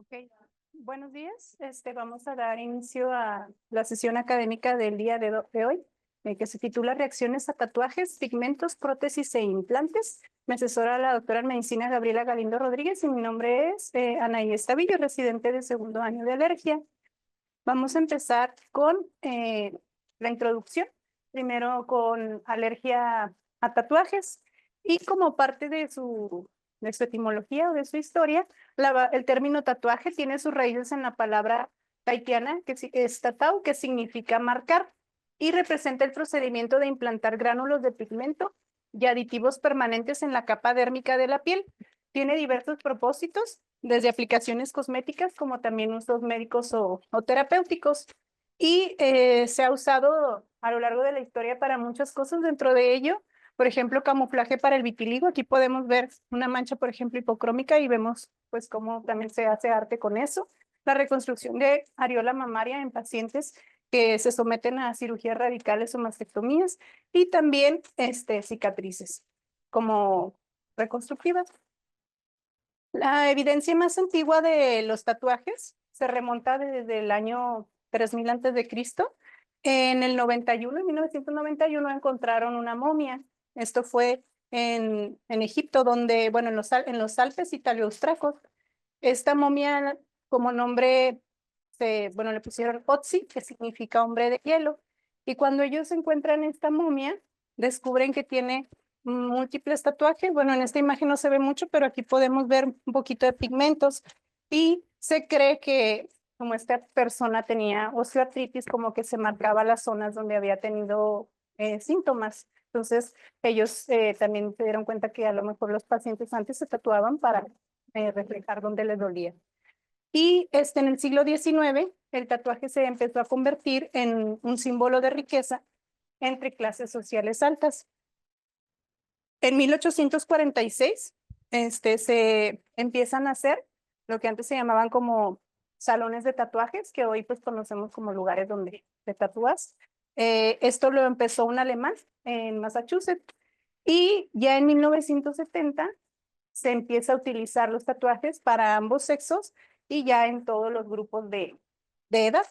Ok, buenos días. Vamos a dar inicio a la sesión académica del día de hoy, que se titula Reacciones a tatuajes, pigmentos, prótesis e implantes. Me asesora la doctora en medicina Gabriela Galindo Rodríguez y mi nombre es Anaí Estavillo, residente de segundo año de alergia. Vamos a empezar con la introducción, primero con alergia a tatuajes y como parte de su etimología o de su historia, el término tatuaje tiene sus raíces en la palabra tahitiana, que es tatau, que significa marcar, y representa el procedimiento de implantar gránulos de pigmento y aditivos permanentes en la capa dérmica de la piel. Tiene diversos propósitos, desde aplicaciones cosméticas como también usos médicos o terapéuticos. Y se ha usado a lo largo de la historia para muchas cosas, dentro de ello, por ejemplo, camuflaje para el vitiligo. Aquí podemos ver una mancha, por ejemplo, hipocrómica y vemos pues cómo también se hace arte con eso. La reconstrucción de areola mamaria en pacientes que se someten a cirugías radicales o mastectomías y también cicatrices como reconstructivas. La evidencia más antigua de los tatuajes se remonta desde el año 3000 antes de Cristo. En el 91, en 1991, encontraron una momia. Esto fue en Egipto, donde, bueno, en los Alpes italo-austriacos. Esta momia, como nombre, bueno, le pusieron Otzi, que significa hombre de hielo. Y cuando ellos encuentran esta momia, descubren que tiene múltiples tatuajes. Bueno, en esta imagen no se ve mucho, pero aquí podemos ver un poquito de pigmentos y se cree que como esta persona tenía osteoartritis, como que se marcaba las zonas donde había tenido síntomas. Entonces, ellos también se dieron cuenta que a lo mejor los pacientes antes se tatuaban para reflejar dónde les dolía. Y en el siglo XIX, el tatuaje se empezó a convertir en un símbolo de riqueza entre clases sociales altas. En 1846, se empiezan a hacer lo que antes se llamaban como salones de tatuajes, que hoy pues conocemos como lugares donde te tatúas. Esto lo empezó un alemán en Massachusetts y ya en 1970 se empieza a utilizar los tatuajes para ambos sexos y ya en todos los grupos de edad.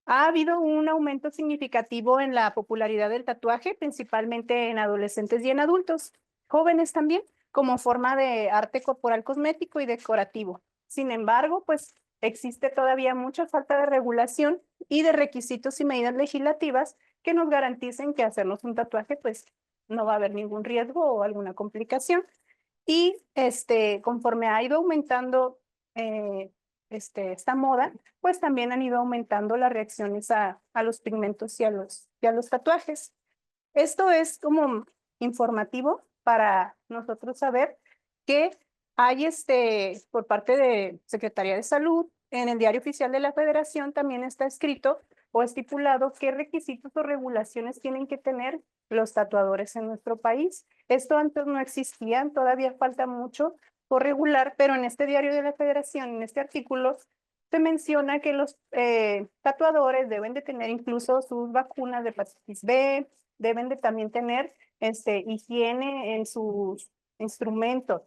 Ha habido un aumento significativo en la popularidad del tatuaje, principalmente en adolescentes y en adultos, jóvenes también, como forma de arte corporal cosmético y decorativo. Sin embargo, pues existe todavía mucha falta de regulación y de requisitos y medidas legislativas que nos garanticen que hacernos un tatuaje, pues no va a haber ningún riesgo o alguna complicación. Y conforme ha ido aumentando esta moda, pues también han ido aumentando las reacciones a los pigmentos y a los tatuajes. Esto es como informativo para nosotros saber que hay por parte de Secretaría de Salud, en el Diario Oficial de la Federación también está escrito o estipulado qué requisitos o regulaciones tienen que tener los tatuadores en nuestro país. Esto antes no existía, todavía falta mucho por regular, pero en este Diario de la Federación, en este artículo, se menciona que los tatuadores deben de tener incluso sus vacunas de hepatitis B, deben de también tener higiene en sus instrumentos,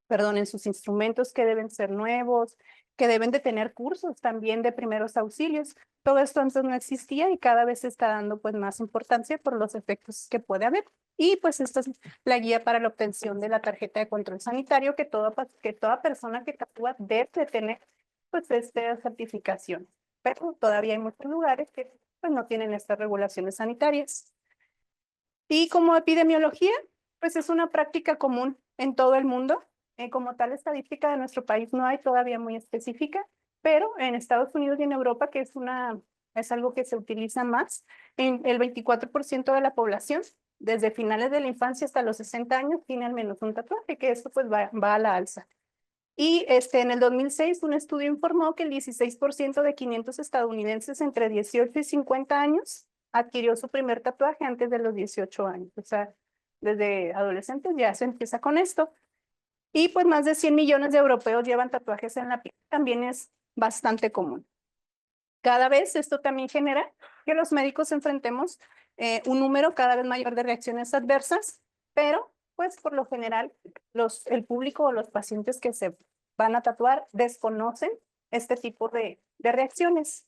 perdón, en sus instrumentos que deben ser nuevos, que deben de tener cursos también de primeros auxilios. Todo esto antes no existía y cada vez se está dando pues más importancia por los efectos que puede haber. Y pues esta es la guía para la obtención de la tarjeta de control sanitario que toda persona que tatúa debe de tener pues esta certificación. Pero todavía hay muchos lugares que pues no tienen estas regulaciones sanitarias. Y como epidemiología, pues es una práctica común en todo el mundo. Como tal, estadística de nuestro país no hay todavía muy específica, pero en Estados Unidos y en Europa, que es algo que se utiliza más, en el 24% de la población, desde finales de la infancia hasta los 60 años, tiene al menos un tatuaje, que esto pues va a la alza. Y en el 2006 un estudio informó que el 16% de 500 estadounidenses entre 18 y 50 años adquirió su primer tatuaje antes de los 18 años. O sea, desde adolescentes ya se empieza con esto. Y pues más de 100 millones de europeos llevan tatuajes en la piel. También es bastante común. Cada vez esto también genera que los médicos enfrentemos un número cada vez mayor de reacciones adversas, pero pues por lo general el público o los pacientes que se van a tatuar desconocen este tipo de reacciones.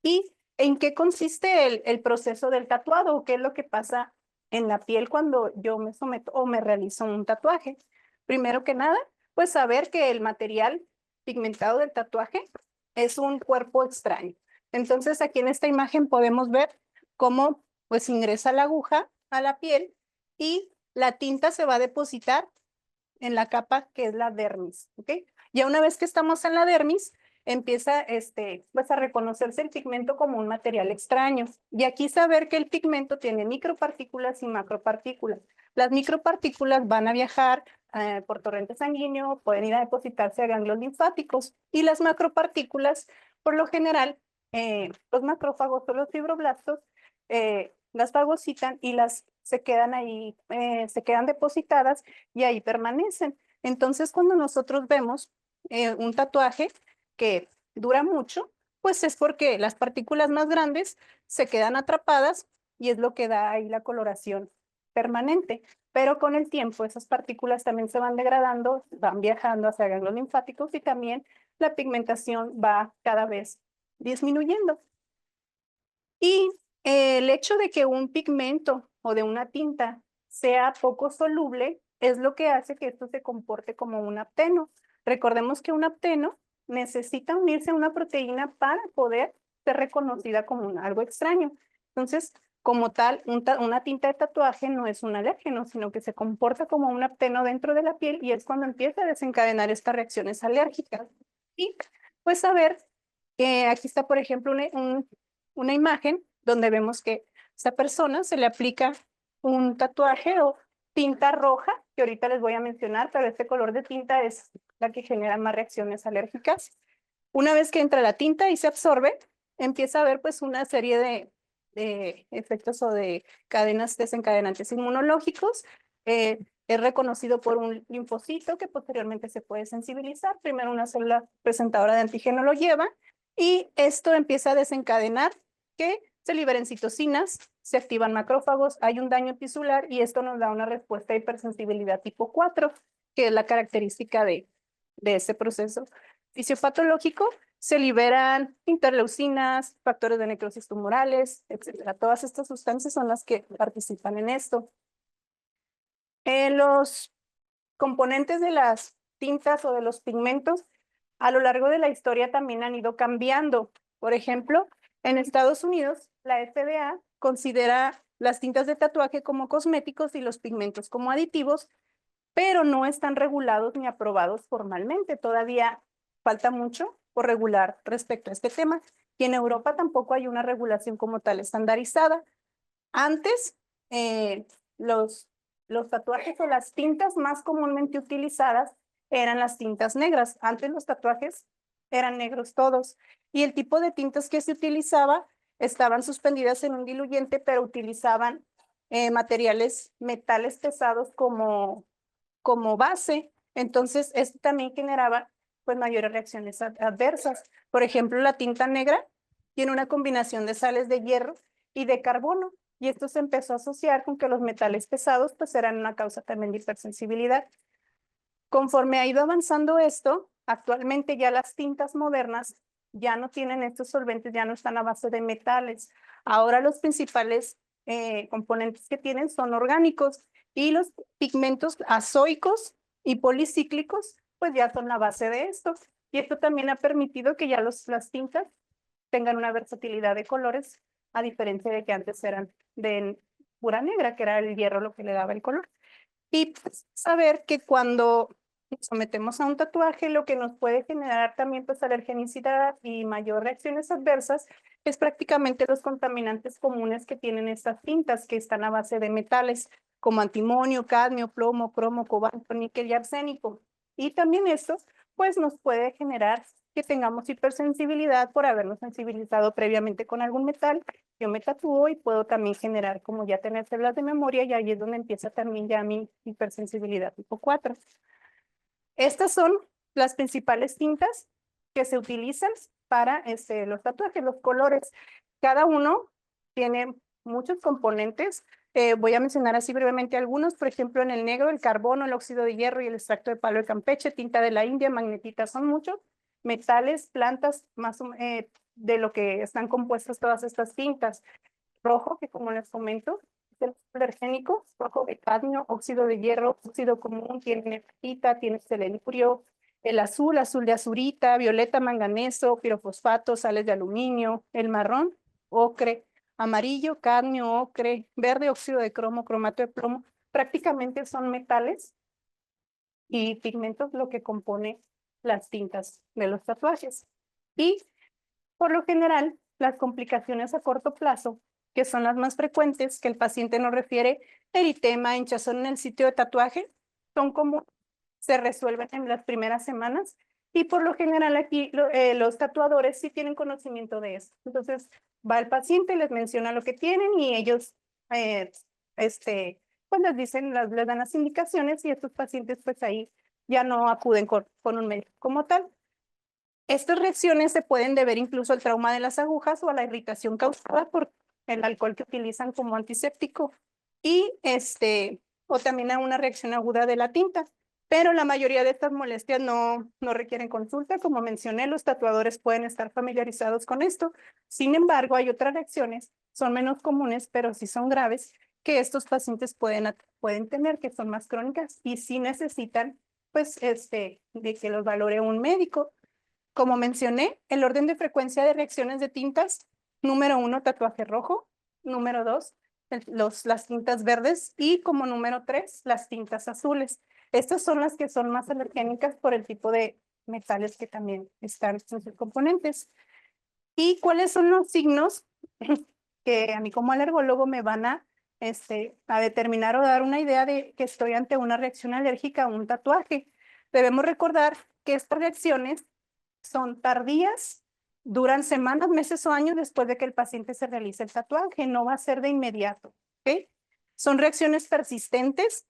¿Y en qué consiste el proceso del tatuado? ¿O qué es lo que pasa en la piel cuando yo me someto o me realizo un tatuaje? Primero que nada, pues saber que el material pigmentado del tatuaje es un cuerpo extraño. Entonces, aquí en esta imagen podemos ver cómo pues ingresa la aguja a la piel y la tinta se va a depositar en la capa que es la dermis, ¿ok? Ya una vez que estamos en la dermis, empieza pues a reconocerse el pigmento como un material extraño. Y aquí saber que el pigmento tiene micropartículas y macropartículas. Las micropartículas van a viajar por torrente sanguíneo, pueden ir a depositarse a ganglios linfáticos. Y las macropartículas, por lo general, los macrófagos o los fibroblastos las fagocitan y se quedan ahí, se quedan depositadas y ahí permanecen. Entonces, cuando nosotros vemos un tatuaje que dura mucho, pues es porque las partículas más grandes se quedan atrapadas y es lo que da ahí la coloración permanente. Pero con el tiempo esas partículas también se van degradando, van viajando hacia ganglios linfáticos y también la pigmentación va cada vez disminuyendo. Y el hecho de que un pigmento o de una tinta sea poco soluble es lo que hace que esto se comporte como un apteno. Recordemos que un apteno necesita unirse a una proteína para poder ser reconocida como algo extraño. Entonces, como tal, una tinta de tatuaje no es un alérgeno, sino que se comporta como un apteno dentro de la piel y es cuando empieza a desencadenar estas reacciones alérgicas. Y pues saber que aquí está, por ejemplo, una imagen donde vemos que a esta persona se le aplica un tatuaje o tinta roja, que ahorita les voy a mencionar, pero este color de tinta es la que genera más reacciones alérgicas. Una vez que entra la tinta y se absorbe, empieza a haber pues una serie de efectos o de cadenas desencadenantes inmunológicos. Es reconocido por un linfocito que posteriormente se puede sensibilizar. Primero una célula presentadora de antígeno lo lleva y esto empieza a desencadenar que se liberen citocinas, se activan macrófagos, hay un daño tisular y esto nos da una respuesta de hipersensibilidad tipo 4, que es la característica de ese proceso fisiopatológico. Se liberan interleucinas, factores de necrosis tumorales, etcétera. Todas estas sustancias son las que participan en esto. Los componentes de las tintas o de los pigmentos a lo largo de la historia también han ido cambiando. Por ejemplo, en Estados Unidos, la FDA considera las tintas de tatuaje como cosméticos y los pigmentos como aditivos, pero no están regulados ni aprobados formalmente. Todavía falta mucho por regular respecto a este tema. Y en Europa tampoco hay una regulación como tal estandarizada. Antes, los tatuajes o las tintas más comúnmente utilizadas eran las tintas negras. Antes los tatuajes eran negros todos. Y el tipo de tintas que se utilizaba estaban suspendidas en un diluyente, pero utilizaban materiales, metales pesados como base. Entonces, esto también generaba pues mayores reacciones adversas. Por ejemplo, la tinta negra tiene una combinación de sales de hierro y de carbono. Y esto se empezó a asociar con que los metales pesados pues eran una causa también de hipersensibilidad. Conforme ha ido avanzando esto, actualmente ya las tintas modernas ya no tienen estos solventes, ya no están a base de metales. Ahora los principales componentes que tienen son orgánicos y los pigmentos azoicos y policíclicos pues ya son la base de esto. Y esto también ha permitido que ya las tintas tengan una versatilidad de colores, a diferencia de que antes eran de pura negra, que era el hierro lo que le daba el color. Y pues, saber que cuando nos sometemos a un tatuaje, lo que nos puede generar también pues alergenicidad y mayor reacciones adversas es prácticamente los contaminantes comunes que tienen estas tintas que están a base de metales como antimonio, cadmio, plomo, cromo, cobalto, níquel y arsénico. Y también esto pues nos puede generar que tengamos hipersensibilidad por habernos sensibilizado previamente con algún metal. Yo me tatúo y puedo también generar como ya tener células de memoria y ahí es donde empieza también ya mi hipersensibilidad tipo 4. Estas son las principales tintas que se utilizan para los tatuajes, los colores. Cada uno tiene muchos componentes. Voy a mencionar así brevemente algunos, por ejemplo, en el negro, el carbono, el óxido de hierro y el extracto de palo de Campeche, tinta de la India, magnetita, son muchos metales, plantas, de lo que están compuestas todas estas tintas. Rojo, que como les comento, es el alergénico, rojo de cadmio, óxido de hierro, óxido común, tiene hepatita, tiene selenio, el azul, azul de azurita, violeta, manganeso, pirofosfato, sales de aluminio, el marrón, ocre, amarillo, cadmio, ocre, verde, óxido de cromo, cromato de plomo, prácticamente son metales y pigmentos lo que compone las tintas de los tatuajes. Y por lo general, las complicaciones a corto plazo, que son las más frecuentes, que el paciente nos refiere, eritema, hinchazón en el sitio de tatuaje, son como se resuelven en las primeras semanas y por lo general aquí los tatuadores sí tienen conocimiento de eso. Entonces va el paciente, les menciona lo que tienen y ellos eh, pues les dicen, les dan las indicaciones y estos pacientes pues ahí ya no acuden con un médico como tal. Estas reacciones se pueden deber incluso al trauma de las agujas o a la irritación causada por el alcohol que utilizan como antiséptico y o también a una reacción aguda de la tinta. Pero la mayoría de estas molestias no requieren consulta. Como mencioné, los tatuadores pueden estar familiarizados con esto. Sin embargo, hay otras reacciones, son menos comunes, pero sí son graves, que estos pacientes pueden tener, que son más crónicas y sí necesitan, pues, de que los valore un médico. Como mencioné, el orden de frecuencia de reacciones de tintas, número 1, tatuaje rojo, número 2, las tintas verdes y como número 3, las tintas azules. Estas son las que son más alergénicas por el tipo de metales que también están en sus componentes. ¿Y cuáles son los signos que a mí como alergólogo me van a determinar o dar una idea de que estoy ante una reacción alérgica a un tatuaje? Debemos recordar que estas reacciones son tardías, duran semanas, meses o años después de que el paciente se realice el tatuaje, no va a ser de inmediato, ¿ok? Son reacciones persistentes,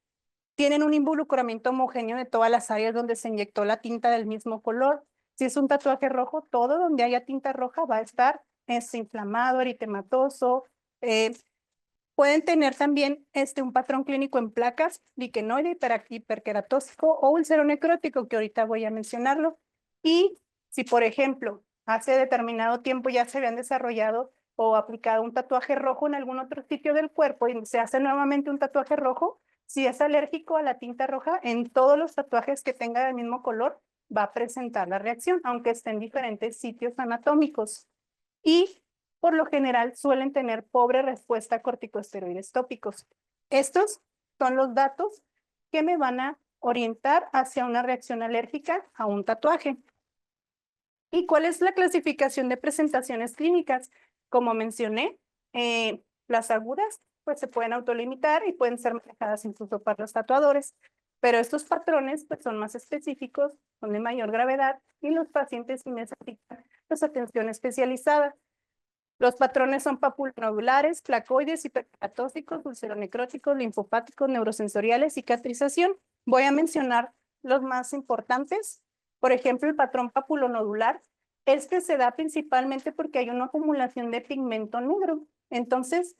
tienen un involucramiento homogéneo de todas las áreas donde se inyectó la tinta del mismo color. Si es un tatuaje rojo, todo donde haya tinta roja va a estar inflamado, eritematoso. Pueden tener también un patrón clínico en placas, liquenoide, hiperqueratóxico o ulceronecrótico, que ahorita voy a mencionarlo. Y si, por ejemplo, hace determinado tiempo ya se habían desarrollado o aplicado un tatuaje rojo en algún otro sitio del cuerpo y se hace nuevamente un tatuaje rojo, si es alérgico a la tinta roja, en todos los tatuajes que tenga el mismo color va a presentar la reacción, aunque esté en diferentes sitios anatómicos. Y por lo general suelen tener pobre respuesta a corticosteroides tópicos. Estos son los datos que me van a orientar hacia una reacción alérgica a un tatuaje. ¿Y cuál es la clasificación de presentaciones clínicas? Como mencioné, las agudas pues se pueden autolimitar y pueden ser manejadas incluso para los tatuadores, pero estos patrones pues son más específicos, son de mayor gravedad y los pacientes sí necesitan pues, atención especializada. Los patrones son papulonodulares, placoides, hiperkeratóxicos, ulceronecróticos, linfopáticos, neurosensoriales, cicatrización. Voy a mencionar los más importantes. Por ejemplo, el patrón papulonodular. Este se da principalmente porque hay una acumulación de pigmento negro. Entonces,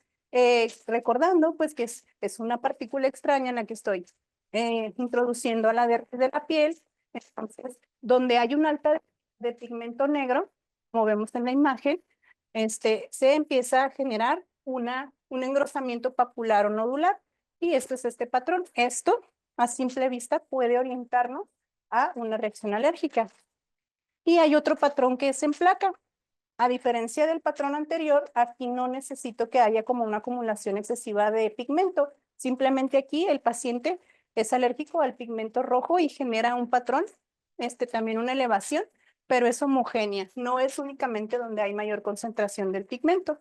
recordando pues que es una partícula extraña en la que estoy introduciendo a la dermis de la piel. Entonces, donde hay un alta de pigmento negro, como vemos en la imagen, se empieza a generar un engrosamiento papular o nodular y esto es este patrón. Esto a simple vista puede orientarnos a una reacción alérgica. Y hay otro patrón que es en placa. A diferencia del patrón anterior, aquí no necesito que haya como una acumulación excesiva de pigmento. Simplemente aquí el paciente es alérgico al pigmento rojo y genera un patrón, también una elevación, pero es homogénea, no es únicamente donde hay mayor concentración del pigmento.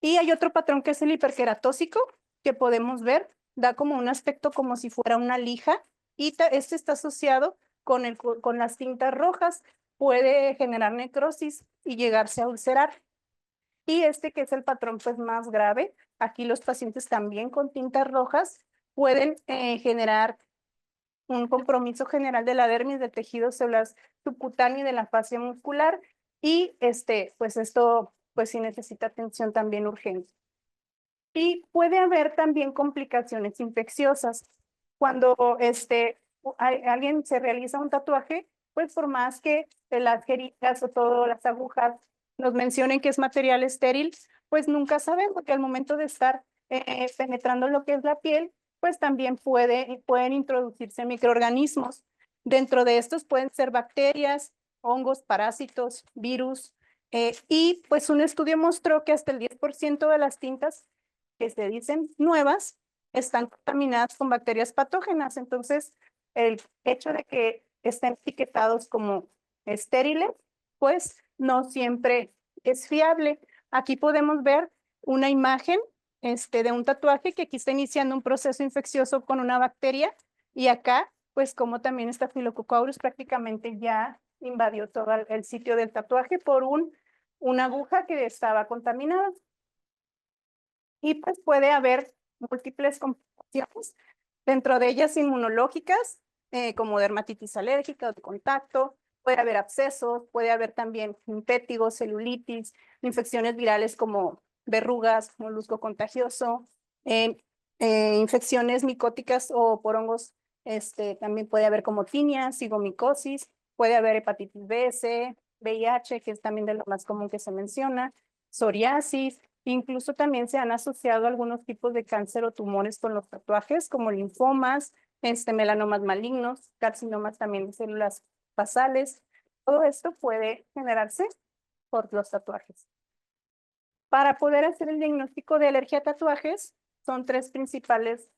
Y hay otro patrón que es el hiperqueratóxico, que podemos ver, da como un aspecto como si fuera una lija, y este está asociado con las tintas rojas, puede generar necrosis y llegarse a ulcerar. Y que es el patrón pues más grave, aquí los pacientes también con tintas rojas pueden generar un compromiso general de la dermis, del tejido celular subcutáneo y de la fascia muscular y pues esto pues sí necesita atención también urgente. Y puede haber también complicaciones infecciosas. Cuando alguien se realiza un tatuaje, pues por más que las jeringas o todas las agujas nos mencionen que es material estéril, pues nunca sabemos que al momento de estar penetrando lo que es la piel, pues también pueden introducirse microorganismos. Dentro de estos pueden ser bacterias, hongos, parásitos, virus, y pues un estudio mostró que hasta el 10% de las tintas que se dicen nuevas están contaminadas con bacterias patógenas. Entonces, el hecho de que estén etiquetados como estériles, pues no siempre es fiable. Aquí podemos ver una imagen de un tatuaje que aquí está iniciando un proceso infeccioso con una bacteria y acá, pues como también Staphylococcus aureus prácticamente ya invadió todo el sitio del tatuaje por una aguja que estaba contaminada. Y pues puede haber múltiples complicaciones, dentro de ellas inmunológicas, como dermatitis alérgica o de contacto, puede haber abscesos, puede haber también impétigos, celulitis, infecciones virales como verrugas, molusco contagioso, eh, infecciones micóticas o por hongos, también puede haber como tinea, cigomicosis, puede haber hepatitis B, C, VIH, que es también de lo más común que se menciona, psoriasis. Incluso también se han asociado algunos tipos de cáncer o tumores con los tatuajes, como linfomas, melanomas malignos, carcinomas también de células basales. Todo esto puede generarse por los tatuajes. Para poder hacer el diagnóstico de alergia a tatuajes, son tres principales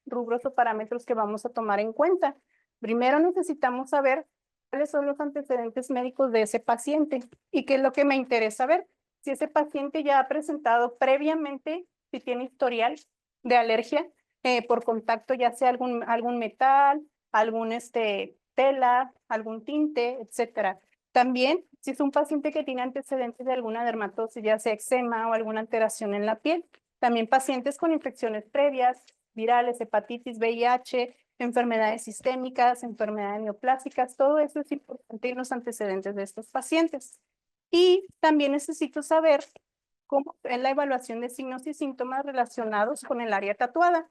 rubros o parámetros que vamos a tomar en cuenta. Primero necesitamos saber cuáles son los antecedentes médicos de ese paciente y qué es lo que me interesa ver. Si ese paciente ya ha presentado previamente, si tiene historial de alergia por contacto, ya sea algún metal, algún tela, algún tinte, etcétera. También, si es un paciente que tiene antecedentes de alguna dermatosis, ya sea eczema o alguna alteración en la piel. También pacientes con infecciones previas, virales, hepatitis, VIH, enfermedades sistémicas, enfermedades neoplásicas, todo eso es importante en los antecedentes de estos pacientes. Y también necesito saber cómo es la evaluación de signos y síntomas relacionados con el área tatuada.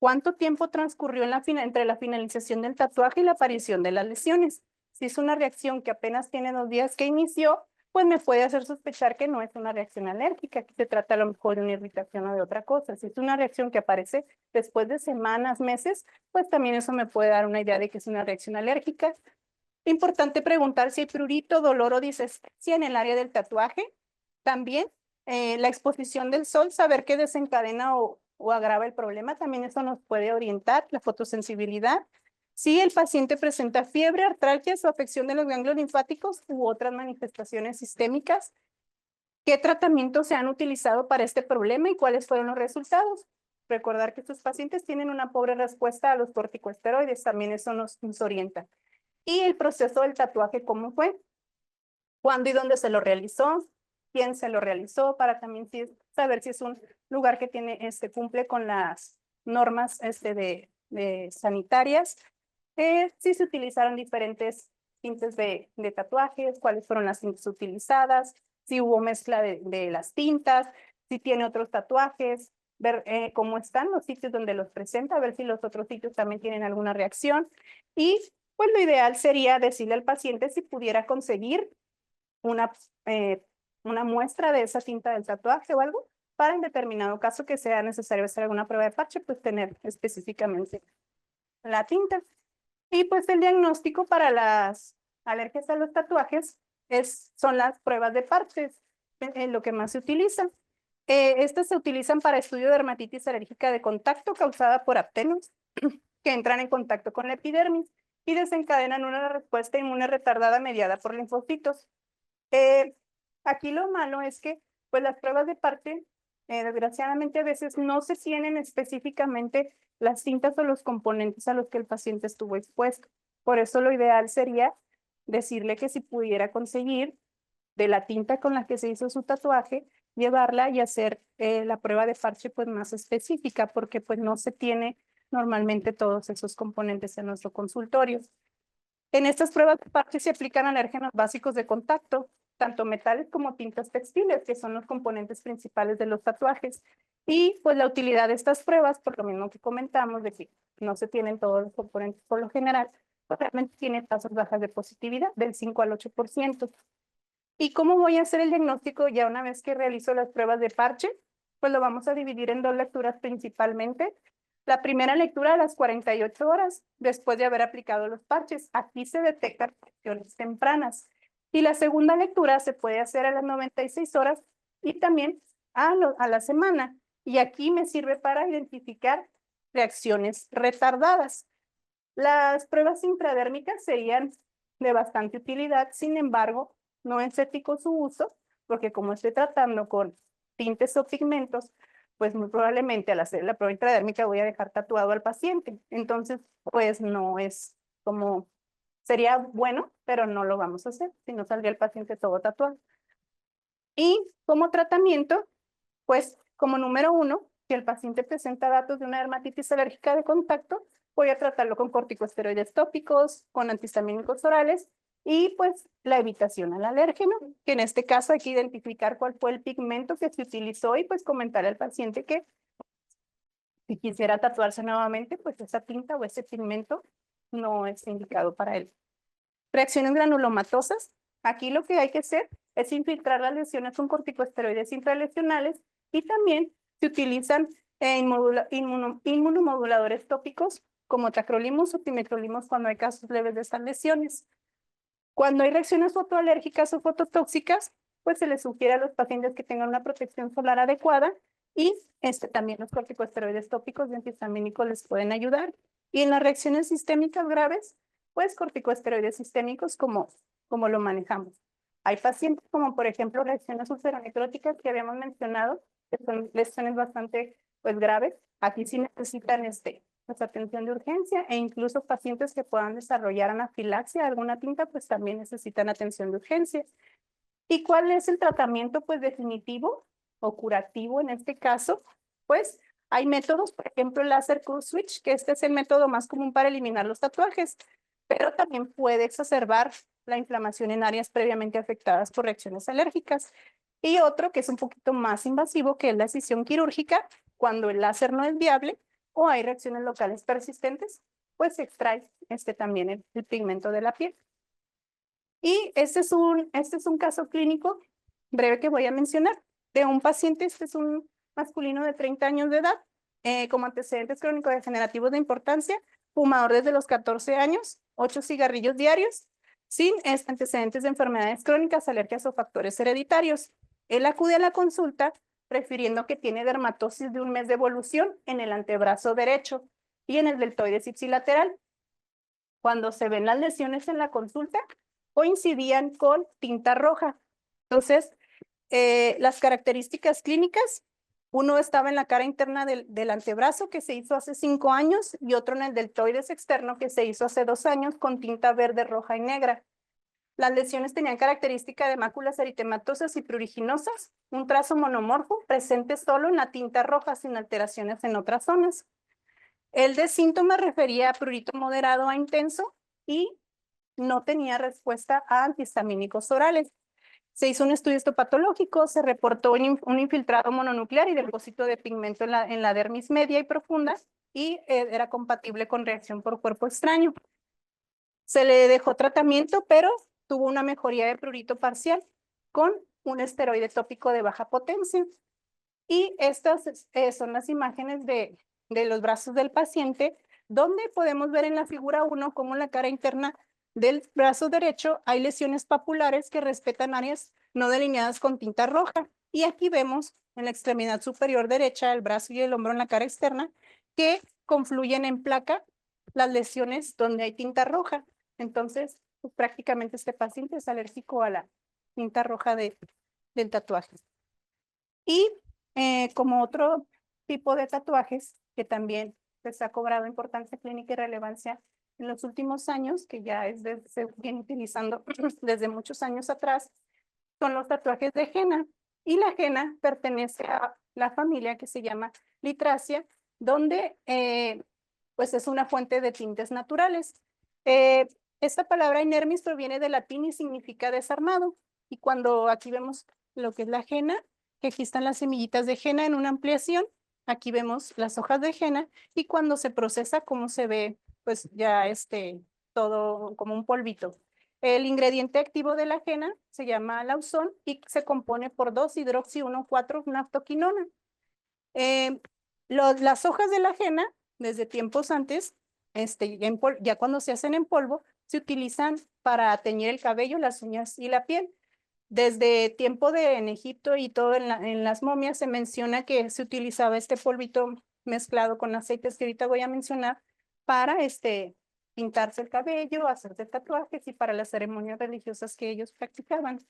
¿Cuánto tiempo transcurrió entre la finalización del tatuaje y la aparición de las lesiones? Si es una reacción que apenas tiene 2 días que inició, pues me puede hacer sospechar que no es una reacción alérgica, que se trata a lo mejor de una irritación o de otra cosa. Si es una reacción que aparece después de semanas, meses, pues también eso me puede dar una idea de que es una reacción alérgica. Importante preguntar si hay prurito, dolor o disestesia en el área del tatuaje. También la exposición del sol, saber qué desencadena o agrava el problema, también eso nos puede orientar, la fotosensibilidad. Si el paciente presenta fiebre, artralgias o afección de los ganglios linfáticos u otras manifestaciones sistémicas, ¿qué tratamientos se han utilizado para este problema y cuáles fueron los resultados? Recordar que estos pacientes tienen una pobre respuesta a los corticosteroides, también eso nos orienta. Y el proceso del tatuaje, ¿cómo fue? ¿Cuándo y dónde se lo realizó? ¿Quién se lo realizó? Para también saber si es un lugar que cumple con las normas de sanitarias. Si se utilizaron diferentes tintes de tatuajes, cuáles fueron las tintas utilizadas, si hubo mezcla de las tintas, si tiene otros tatuajes, ver cómo están los sitios donde los presenta, ver si los otros sitios también tienen alguna reacción. Y pues lo ideal sería decirle al paciente si pudiera conseguir una, eh, una muestra de esa tinta del tatuaje o algo, para en determinado caso que sea necesario hacer alguna prueba de parche, pues tener específicamente la tinta. Y pues el diagnóstico para las alergias a los tatuajes son las pruebas de parches, lo que más se utiliza. Estas se utilizan para estudio de dermatitis alérgica de contacto causada por aptenos que entran en contacto con la epidermis y desencadenan una respuesta inmune retardada mediada por linfocitos. Aquí lo malo es que pues las pruebas de parte, desgraciadamente a veces no se tienen específicamente las cintas o los componentes a los que el paciente estuvo expuesto. Por eso lo ideal sería decirle que si pudiera conseguir de la tinta con la que se hizo su tatuaje, llevarla y hacer la prueba de parche pues más específica, porque pues no se tiene normalmente todos esos componentes en nuestro consultorio. En estas pruebas de parche se aplican alérgenos básicos de contacto, tanto metales como tintas textiles, que son los componentes principales de los tatuajes. Y pues la utilidad de estas pruebas, por lo mismo que comentamos, de que no se tienen todos los componentes por lo general, pues realmente tiene tasas bajas de positividad del 5 al 8%. ¿Y cómo voy a hacer el diagnóstico ya una vez que realizo las pruebas de parche? Pues lo vamos a dividir en dos lecturas principalmente. La primera lectura a las 48 horas después de haber aplicado los parches. Aquí se detectan lesiones tempranas. Y la segunda lectura se puede hacer a las 96 horas y también a la semana. Y aquí me sirve para identificar reacciones retardadas. Las pruebas intradérmicas serían de bastante utilidad, sin embargo, no es ético su uso, porque como estoy tratando con tintes o pigmentos, pues muy probablemente al hacer la prueba intradérmica voy a dejar tatuado al paciente. Entonces, pues no es como, sería bueno, pero no lo vamos a hacer, si no saldría el paciente todo tatuado. Y como tratamiento, pues como número uno, si el paciente presenta datos de una dermatitis alérgica de contacto, voy a tratarlo con corticosteroides tópicos, con antihistamínicos orales y pues la evitación al alérgeno, que en este caso hay que identificar cuál fue el pigmento que se utilizó y pues comentarle al paciente que si quisiera tatuarse nuevamente, pues esa tinta o ese pigmento no es indicado para él. Reacciones granulomatosas. Aquí lo que hay que hacer es infiltrar las lesiones con corticosteroides intralesionales y también se utilizan inmunomoduladores tópicos como tacrolimus o timekrolimus cuando hay casos leves de estas lesiones. Cuando hay reacciones fotoalérgicas o fototóxicas, pues se les sugiere a los pacientes que tengan una protección solar adecuada y también los corticosteroides tópicos y antihistamínicos les pueden ayudar. Y en las reacciones sistémicas graves, pues corticosteroides sistémicos como lo manejamos. Hay pacientes como por ejemplo reacciones ulceronecróticas que habíamos mencionado, que son lesiones bastante pues graves. Aquí sí necesitan pues, atención de urgencia e incluso pacientes que puedan desarrollar anafilaxia a alguna tinta pues también necesitan atención de urgencia. ¿Y cuál es el tratamiento pues definitivo o curativo en este caso? Pues hay métodos, por ejemplo, el láser Q-switch, que este es el método más común para eliminar los tatuajes, pero también puede exacerbar la inflamación en áreas previamente afectadas por reacciones alérgicas. Y otro que es un poquito más invasivo, que es la excisión quirúrgica, cuando el láser no es viable o hay reacciones locales persistentes, pues se extrae también el pigmento de la piel. Y este es un caso clínico breve que voy a mencionar de un paciente, este es un masculino de 30 años de edad, como antecedentes crónico-degenerativos de importancia, fumador desde los 14 años, 8 cigarrillos diarios, sin antecedentes de enfermedades crónicas, alergias o factores hereditarios. Él acude a la consulta refiriendo que tiene dermatosis de un mes de evolución en el antebrazo derecho y en el deltoides ipsilateral. Cuando se ven las lesiones en la consulta, coincidían con tinta roja. Entonces, las características clínicas, uno estaba en la cara interna del antebrazo que se hizo hace 5 años y otro en el deltoides externo que se hizo hace 2 años con tinta verde, roja y negra. Las lesiones tenían característica de máculas eritematosas y pruriginosas, un trazo monomorfo presente solo en la tinta roja sin alteraciones en otras zonas. El de síntomas refería a prurito moderado a intenso y no tenía respuesta a antihistamínicos orales. Se hizo un estudio histopatológico, se reportó un infiltrado mononuclear y depósito de pigmento en la dermis media y profunda y era compatible con reacción por cuerpo extraño. Se le dejó tratamiento, pero tuvo una mejoría de prurito parcial con un esteroide tópico de baja potencia. Y estas son las imágenes de los brazos del paciente, donde podemos ver en la figura 1 cómo en la cara interna del brazo derecho hay lesiones papulares que respetan áreas no delineadas con tinta roja. Y aquí vemos en la extremidad superior derecha, el brazo y el hombro en la cara externa, que confluyen en placa las lesiones donde hay tinta roja. Entonces, pues, prácticamente este paciente es alérgico a la tinta roja del tatuaje. Y como otro tipo de tatuajes que también pues, ha cobrado importancia clínica y relevancia en los últimos años, que ya se viene utilizando desde muchos años atrás, son los tatuajes de henna. Y la henna pertenece a la familia que se llama Litracia, donde pues es una fuente de tintes naturales. Esta palabra inermis proviene del latín y significa desarmado. Y cuando aquí vemos lo que es la henna, que aquí están las semillitas de henna en una ampliación Aquí vemos las hojas de henna y cuando se procesa, cómo se ve, pues ya todo como un polvito. El ingrediente activo de la henna se llama lausón y se compone por 2-hidroxi-1,4-naftoquinona. Eh, las hojas de la henna, desde tiempos antes, ya cuando se hacen en polvo, se utilizan para teñir el cabello, las uñas y la piel. Desde tiempo en Egipto y todo en las momias se menciona que se utilizaba este polvito mezclado con aceites que ahorita voy a mencionar para pintarse el cabello, hacerse tatuajes y para las ceremonias religiosas que ellos practicaban.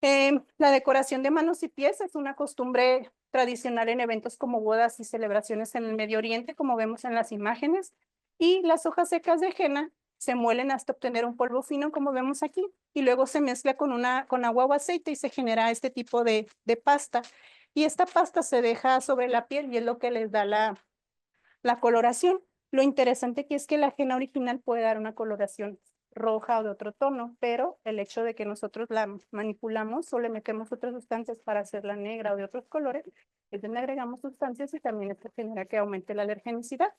La decoración de manos y pies es una costumbre tradicional en eventos como bodas y celebraciones en el Medio Oriente, como vemos en las imágenes, y las hojas secas de henna se muelen hasta obtener un polvo fino, como vemos aquí, y luego se mezcla con agua o aceite y se genera este tipo de pasta. Y esta pasta se deja sobre la piel y es lo que les da la coloración. Lo interesante aquí es que la henna original puede dar una coloración roja o de otro tono, pero el hecho de que nosotros la manipulamos o le metemos otras sustancias para hacerla negra o de otros colores, es donde agregamos sustancias y también esto genera que aumente la alergenicidad.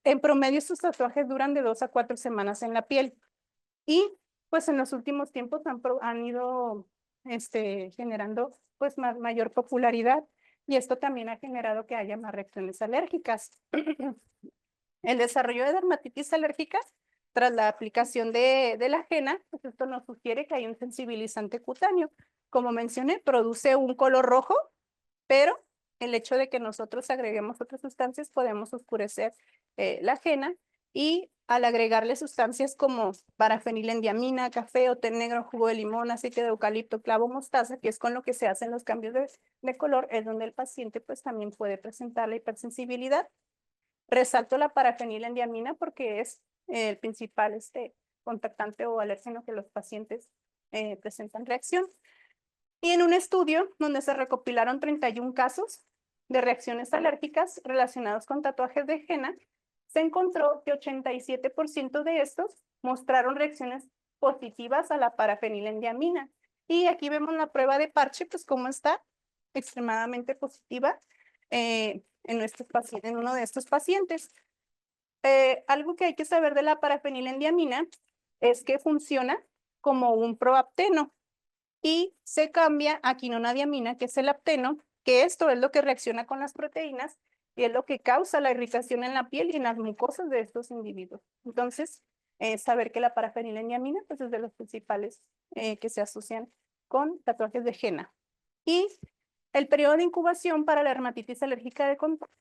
En promedio, estos tatuajes duran de 2 a 4 semanas en la piel y pues en los últimos tiempos han ido generando pues mayor popularidad y esto también ha generado que haya más reacciones alérgicas. El desarrollo de dermatitis alérgica tras la aplicación de la henna, pues esto nos sugiere que hay un sensibilizante cutáneo. Como mencioné, produce un color rojo, pero el hecho de que nosotros agreguemos otras sustancias podemos oscurecer la henna y al agregarle sustancias como parafenilendiamina, café o té negro, jugo de limón, aceite de eucalipto, clavo, mostaza, que es con lo que se hacen los cambios de color, es donde el paciente pues también puede presentar la hipersensibilidad. Resalto la parafenilendiamina porque es el principal contactante o alérgeno que los pacientes presentan reacción. Y en un estudio donde se recopilaron 31 casos de reacciones alérgicas relacionados con tatuajes de henna, se encontró que 87% de estos mostraron reacciones positivas a la parafenilendiamina. Y aquí vemos la prueba de parche, pues cómo está extremadamente positiva en uno de estos pacientes. Algo que hay que saber de la parafenilendiamina es que funciona como un proapteno y se cambia a quinonadiamina, que es el apteno, que esto es lo que reacciona con las proteínas y es lo que causa la irritación en la piel y en las mucosas de estos individuos. Entonces, saber que la parafenilendiamina pues, es de los principales que se asocian con tatuajes de henna. Y el periodo de incubación para la dermatitis alérgica de contacto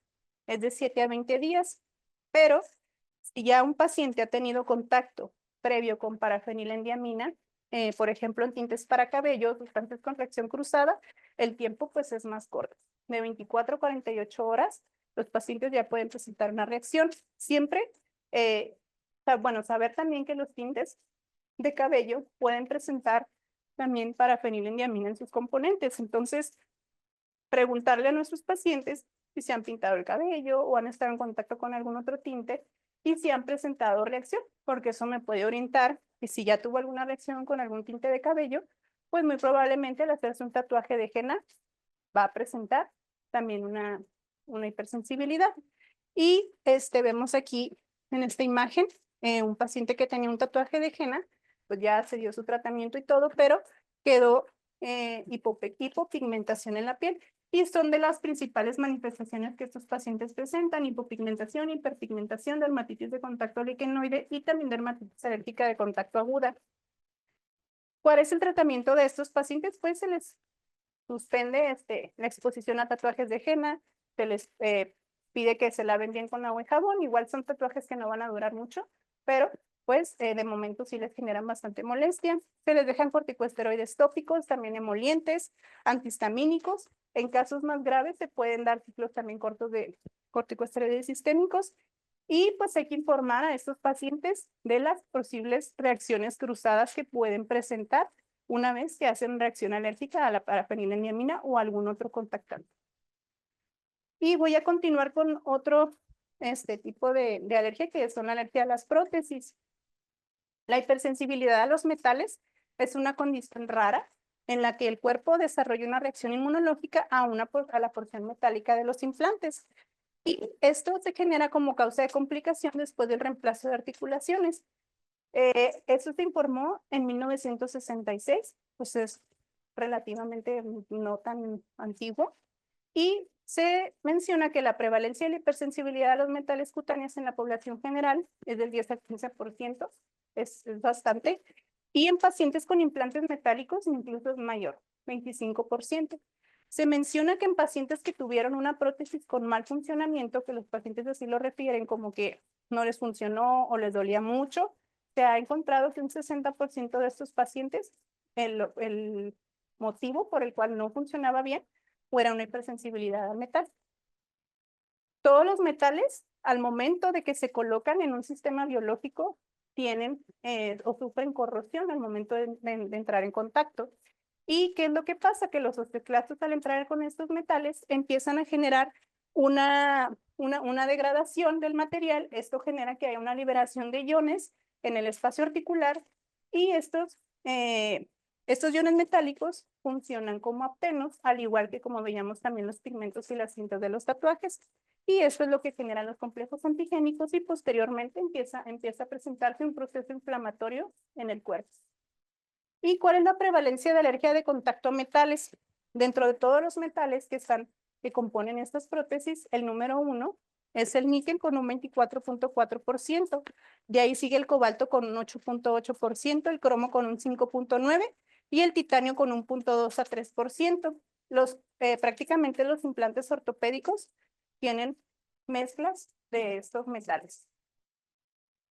es de 7 a 20 días, pero si ya un paciente ha tenido contacto previo con parafenilendiamina, por ejemplo, en tintes para cabello, sustancias con reacción cruzada, el tiempo pues es más corto. De 24 a 48 horas, los pacientes ya pueden presentar una reacción. Siempre, saber también que los tintes de cabello pueden presentar también parafenilendiamina en sus componentes. Entonces, preguntarle a nuestros pacientes si se han pintado el cabello o han estado en contacto con algún otro tinte y si han presentado reacción, porque eso me puede orientar y si ya tuvo alguna reacción con algún tinte de cabello, pues muy probablemente al hacerse un tatuaje de henna va a presentar también una hipersensibilidad. Y vemos aquí en esta imagen un paciente que tenía un tatuaje de henna, pues ya se dio su tratamiento y todo, pero quedó hipopigmentación en la piel. Y son de las principales manifestaciones que estos pacientes presentan: hipopigmentación, hiperpigmentación, dermatitis de contacto liquenoide y también dermatitis alérgica de contacto aguda. ¿Cuál es el tratamiento de estos pacientes? Pues se les suspende la exposición a tatuajes de henna, se les pide que se laven bien con agua y jabón. Igual son tatuajes que no van a durar mucho, pero pues de momento sí les generan bastante molestia. Se les dejan corticosteroides tópicos, también emolientes, antihistamínicos. En casos más graves se pueden dar ciclos también cortos de corticosteroides sistémicos. Y pues hay que informar a estos pacientes de las posibles reacciones cruzadas que pueden presentar una vez que hacen reacción alérgica a la parafenilendiamina o algún otro contactante. Y voy a continuar con otro tipo de alergia, que son la alergia a las prótesis. La hipersensibilidad a los metales es una condición rara en la que el cuerpo desarrolla una reacción inmunológica a la porción metálica de los implantes. Y esto se genera como causa de complicación después del reemplazo de articulaciones. Eso se informó en 1966, pues es relativamente no tan antiguo. Y se menciona que la prevalencia de la hipersensibilidad a los metales cutáneos en la población general es del 10 al 15%, es bastante. Y en pacientes con implantes metálicos incluso es mayor, 25%. Se menciona que en pacientes que tuvieron una prótesis con mal funcionamiento, que los pacientes así lo refieren como que no les funcionó o les dolía mucho, se ha encontrado que un 60% de estos pacientes, el motivo por el cual no funcionaba bien fuera una hipersensibilidad al metal. Todos los metales, al momento de que se colocan en un sistema biológico, tienen o sufren corrosión al momento de entrar en contacto. ¿Y qué es lo que pasa? Que los osteoclastos al entrar con estos metales empiezan a generar una degradación del material. Esto genera que haya una liberación de iones en el espacio articular y estos iones metálicos funcionan como aptenos, al igual que como veíamos también los pigmentos y las cintas de los tatuajes. Y eso es lo que genera los complejos antigénicos y posteriormente empieza a presentarse un proceso inflamatorio en el cuerpo. ¿Y cuál es la prevalencia de alergia de contacto a metales? Dentro de todos los metales que componen estas prótesis, el número 1 es el níquel con un 24.4%. De ahí sigue el cobalto con un 8.8%, el cromo con un 5.9% y el titanio con un 0.2 a 3%. Prácticamente los implantes ortopédicos tienen mezclas de estos metales.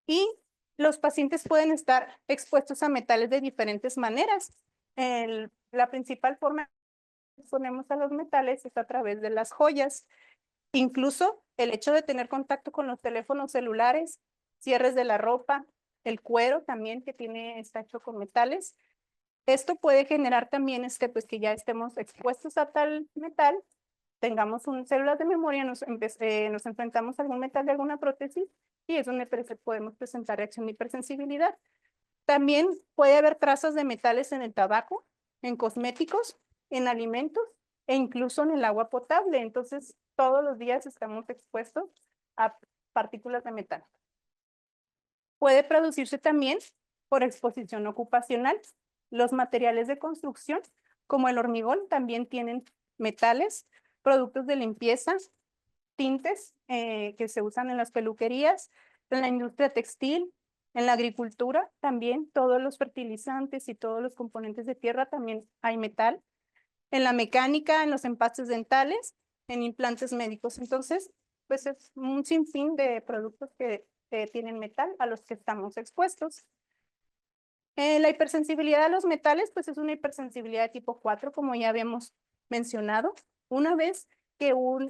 Y los pacientes pueden estar expuestos a metales de diferentes maneras. La principal forma que exponemos a los metales es a través de las joyas. Incluso el hecho de tener contacto con los teléfonos celulares, cierres de la ropa, el cuero también que está hecho con metales. Esto puede generar también pues que ya estemos expuestos a tal metal, tengamos células de memoria, nos enfrentamos a algún metal de alguna prótesis y es donde podemos presentar reacción de hipersensibilidad. También puede haber trazas de metales en el tabaco, en cosméticos, en alimentos e incluso en el agua potable. Entonces, todos los días estamos expuestos a partículas de metal. Puede producirse también por exposición ocupacional. Los materiales de construcción, como el hormigón, también tienen metales, productos de limpieza, tintes que se usan en las peluquerías, en la industria textil, en la agricultura también, todos los fertilizantes y todos los componentes de tierra también hay metal. En la mecánica, en los empastes dentales, en implantes médicos. Entonces, pues es un sinfín de productos que tienen metal a los que estamos expuestos. La hipersensibilidad a los metales, pues es una hipersensibilidad de tipo 4, como ya habíamos mencionado. Una vez que un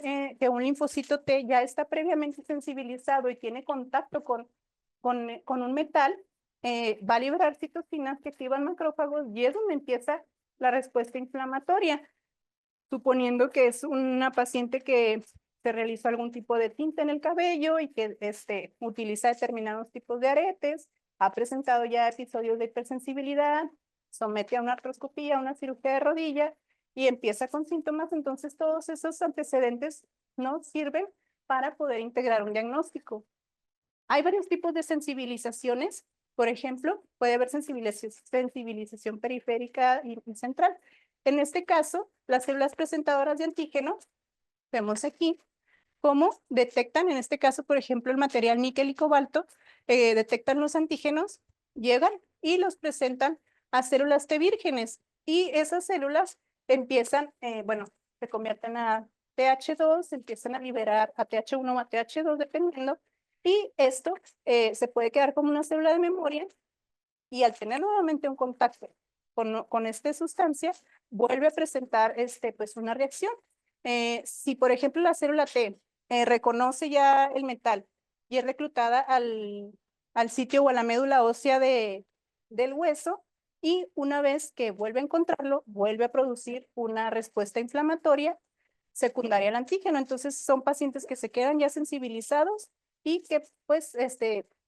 linfocito T ya está previamente sensibilizado y tiene contacto con un metal, va a liberar citocinas que activan macrófagos y es donde empieza la respuesta inflamatoria. Suponiendo que es una paciente que se realizó algún tipo de tinte en el cabello y que utiliza determinados tipos de aretes, ha presentado ya episodios de hipersensibilidad, somete a una artroscopía, a una cirugía de rodilla y empieza con síntomas, entonces todos esos antecedentes nos sirven para poder integrar un diagnóstico. Hay varios tipos de sensibilizaciones, por ejemplo, puede haber sensibilización periférica y central. En este caso, las células presentadoras de antígenos, vemos aquí cómo detectan, en este caso, por ejemplo, el material níquel y cobalto, detectan los antígenos, llegan y los presentan a células T vírgenes. Y esas células empiezan, se convierten a TH2, empiezan a liberar a TH1 o a TH2, dependiendo. Y esto se puede quedar como una célula de memoria y al tener nuevamente un contacto con esta sustancia, vuelve a presentar pues una reacción. Si, por ejemplo, la célula T reconoce ya el metal y es reclutada al sitio o a la médula ósea del hueso, y una vez que vuelve a encontrarlo, vuelve a producir una respuesta inflamatoria secundaria al antígeno. Entonces, son pacientes que se quedan ya sensibilizados y que, pues,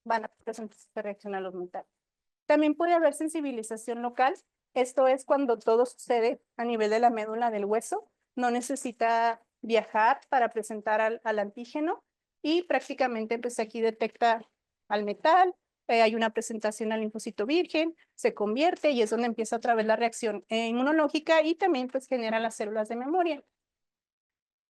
van a presentar reacción a los metales. También puede haber sensibilización local Esto es cuando todo sucede a nivel de la médula del hueso. No necesita viajar para presentar al antígeno y prácticamente pues aquí detecta al metal, hay una presentación al linfocito virgen, se convierte y es donde empieza otra vez la reacción inmunológica y también pues genera las células de memoria.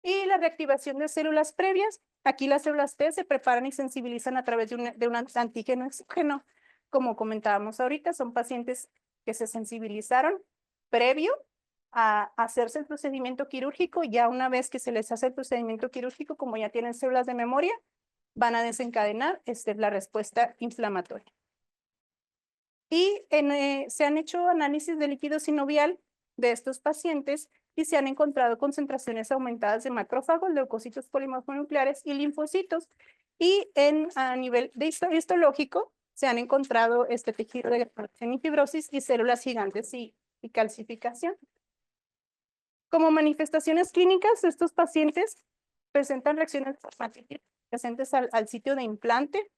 Y la reactivación de células previas, aquí las células T se preparan y sensibilizan a través de un antígeno exógeno. Como comentábamos ahorita, son pacientes que se sensibilizaron previo a hacerse el procedimiento quirúrgico. Ya una vez que se les hace el procedimiento quirúrgico, como ya tienen células de memoria, van a desencadenar la respuesta inflamatoria. Y se han hecho análisis de líquido sinovial de estos pacientes y se han encontrado concentraciones aumentadas de macrófagos, leucocitos polimorfonucleares y linfocitos. Y a nivel de histológico se han encontrado este tejido de granación y fibrosis y células gigantes y calcificación. Como manifestaciones clínicas, estos pacientes presentan reacciones presentes al sitio de implante,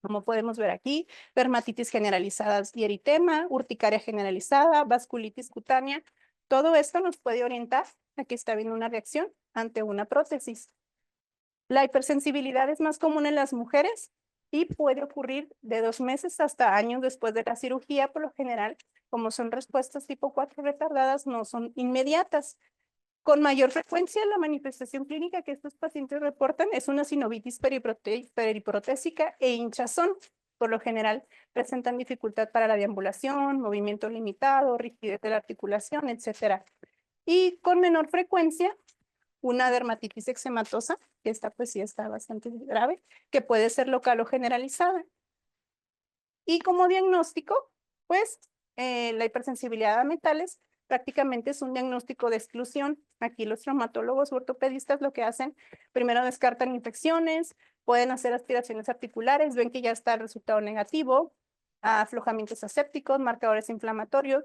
como podemos ver aquí, dermatitis generalizada y eritema, urticaria generalizada, vasculitis cutánea. Todo esto nos puede orientar a que está habiendo una reacción ante una prótesis. La hipersensibilidad es más común en las mujeres y puede ocurrir de 2 meses hasta años después de la cirugía. Por lo general, como son respuestas tipo 4 retardadas, no son inmediatas. Con mayor frecuencia, la manifestación clínica que estos pacientes reportan es una sinovitis periprotésica e hinchazón. Por lo general, presentan dificultad para la deambulación, movimiento limitado, rigidez de la articulación, etc. Y con menor frecuencia, una dermatitis eczematosa, que esta pues sí está bastante grave, que puede ser local o generalizada. Y como diagnóstico, pues la hipersensibilidad a metales prácticamente es un diagnóstico de exclusión. Aquí los traumatólogos ortopedistas lo que hacen, primero descartan infecciones, pueden hacer aspiraciones articulares, ven que ya está el resultado negativo, aflojamientos asépticos, marcadores inflamatorios.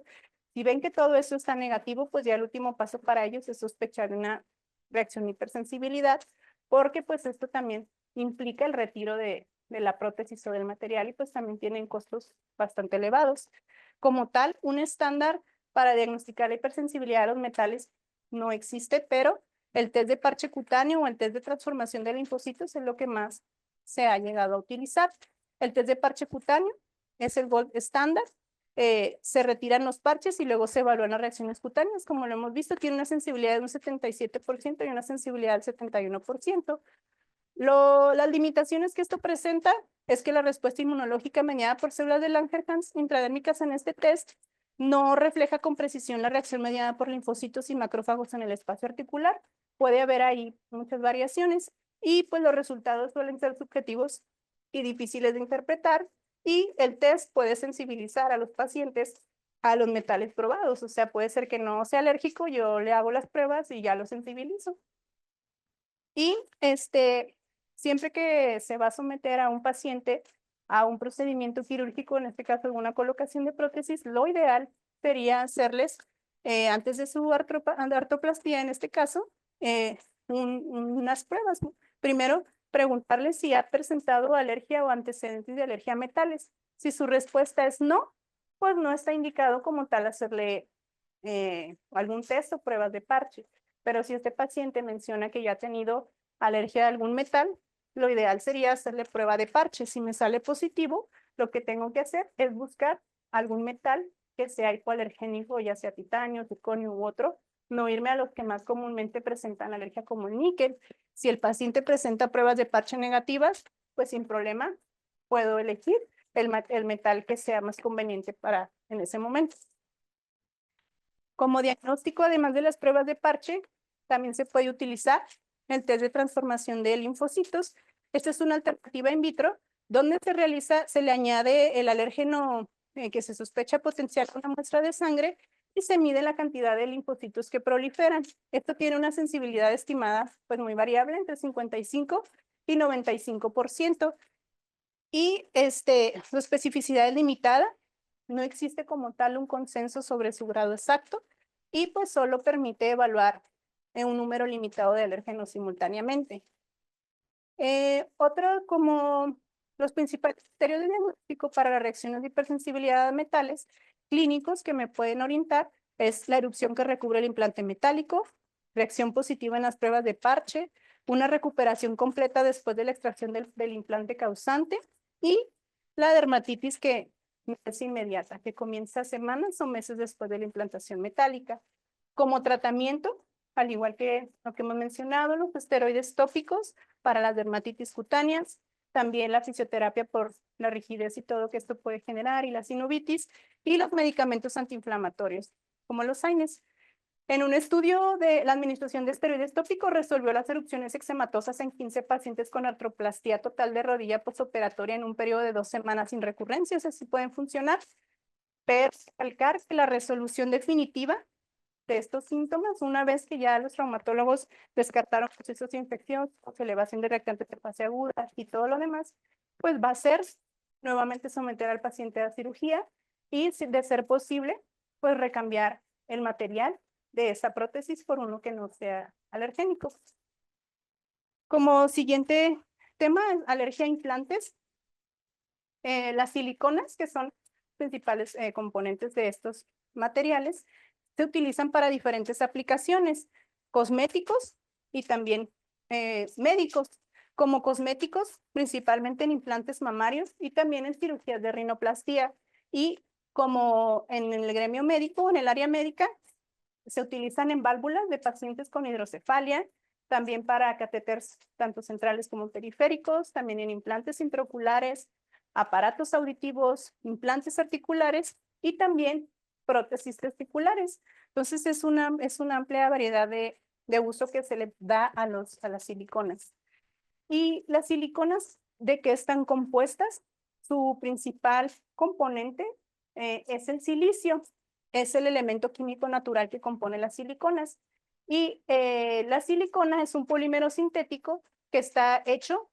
Si ven que todo eso está negativo, pues ya el último paso para ellos es sospechar una reacción de hipersensibilidad, porque pues esto también implica el retiro de la prótesis o del material y pues también tienen costos bastante elevados. Como tal, un estándar para diagnosticar la hipersensibilidad a los metales no existe, pero el test de parche cutáneo o el test de transformación de linfocitos es lo que más se ha llegado a utilizar. El test de parche cutáneo es el gold estándar. Se retiran los parches y luego se evalúan las reacciones cutáneas. Como lo hemos visto, tiene una sensibilidad de un 77% y una sensibilidad del 71%. Las limitaciones que esto presenta es que la respuesta inmunológica mediada por células de Langerhans intradérmicas en este test no refleja con precisión la reacción mediada por linfocitos y macrófagos en el espacio articular. Puede haber ahí muchas variaciones y pues los resultados suelen ser subjetivos y difíciles de interpretar y el test puede sensibilizar a los pacientes a los metales probados. O sea, puede ser que no sea alérgico, yo le hago las pruebas y ya lo sensibilizo. Y siempre que se va a someter a un paciente a un procedimiento quirúrgico, en este caso alguna colocación de prótesis, lo ideal sería hacerles, antes de su artroplastía, en este caso, unas pruebas. Primero, preguntarles si ha presentado alergia o antecedentes de alergia a metales. Si su respuesta es no, pues no está indicado como tal hacerle algún test o pruebas de parche. Pero si este paciente menciona que ya ha tenido alergia a algún metal, lo ideal sería hacerle prueba de parche. Si me sale positivo, lo que tengo que hacer es buscar algún metal que sea hipoalergénico, ya sea titanio, circonio u otro, no irme a los que más comúnmente presentan alergia como el níquel. Si el paciente presenta pruebas de parche negativas, pues sin problema puedo elegir el metal que sea más conveniente para en ese momento. Como diagnóstico, además de las pruebas de parche, también se puede utilizar el test de transformación de linfocitos. Esta es una alternativa in vitro donde se le añade el alérgeno que se sospecha potencial a una muestra de sangre y se mide la cantidad de linfocitos que proliferan. Esto tiene una sensibilidad estimada pues muy variable entre 55 y 95%. Y su especificidad es limitada, no existe como tal un consenso sobre su grado exacto y pues solo permite evaluar en un número limitado de alérgenos simultáneamente. Otro como los principales criterios de diagnóstico para las reacciones de hipersensibilidad a metales clínicos que me pueden orientar es la erupción que recubre el implante metálico, reacción positiva en las pruebas de parche, una recuperación completa después de la extracción del implante causante y la dermatitis que es inmediata, que comienza semanas o meses después de la implantación metálica. Como tratamiento, al igual que lo que hemos mencionado, los esteroides tópicos para las dermatitis cutáneas, también la fisioterapia por la rigidez y todo que esto puede generar y la sinovitis, y los medicamentos antiinflamatorios, como los AINES. En un estudio de la administración de esteroides tópicos resolvió las erupciones eczematosas en 15 pacientes con artroplastía total de rodilla postoperatoria en un periodo de 2 semanas sin recurrencias, así pueden funcionar. Pero recalcar que la resolución definitiva de estos síntomas, una vez que ya los traumatólogos descartaron procesos de infección, elevación de reactantes de fase aguda y todo lo demás, pues va a ser nuevamente someter al paciente a cirugía y, de ser posible, pues recambiar el material de esa prótesis por uno que no sea alergénico. Como siguiente tema, alergia a implantes, las siliconas, que son principales componentes de estos materiales, se utilizan para diferentes aplicaciones, cosméticos y también médicos. Como cosméticos, principalmente en implantes mamarios y también en cirugías de rinoplastia. Y como en el gremio médico, en el área médica, se utilizan en válvulas de pacientes con hidrocefalia, también para catéteres tanto centrales como periféricos, también en implantes intraoculares, aparatos auditivos, implantes articulares y también prótesis testiculares. Entonces es una amplia variedad de uso que se le da a las siliconas. Y las siliconas, ¿de qué están compuestas? Su principal componente es el silicio, es el elemento químico natural que compone las siliconas. Y la silicona es un polímero sintético que está hecho